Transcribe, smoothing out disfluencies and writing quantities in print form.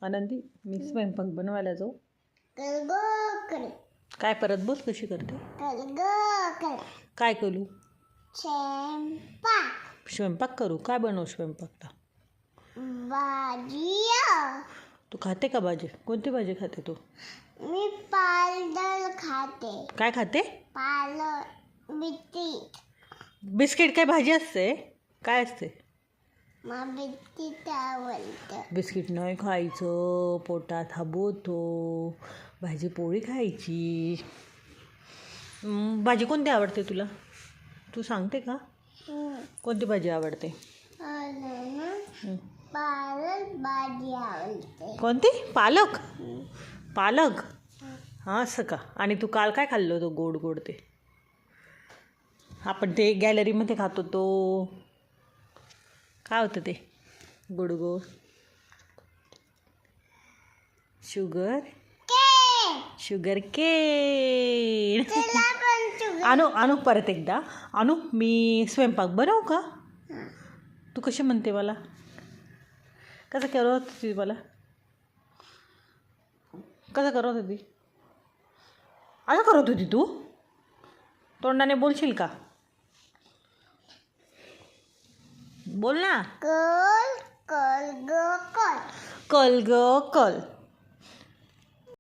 आनंदी मी स्वयंपाक बनवायला जाऊ. काय परत बोल कशी करते. काय करू. स्वयंपाक करू. काय बनवू स्वयंपाकला. भाजी. तू खाते का भाजी. कोणती भाजी खाते तू. मी पालक खाते. काय खाते. पालक बिस्किट. बिस्किट काय भाजी असते. काय असते. बिस्किट आवडतं. बिस्किट नाही खायचं. पोटात हबवतो. भाजी पोळी खायची. भाजी कोणती आवडते तुला. तू सांगते का. कोणती भाजी आवडते. पालक भाजी आवडते. कोणती. पालक. पालक हां असं का. आणि तू काल काय खाल्लं होतं गोड गोड ते. आपण ते गॅलरीमध्ये खातो तो. काय होतं ते गोड गोड. Sugar cane. आणू परत एकदा. आणू मी स्वयंपाक बनवू का. तू कशी म्हणते मला. कसं करत होती मला. कसं करत होती. असं करत होती तू. तोंडाने बोलशील का. बोल ना. कल कल ग कल. कल ग कल.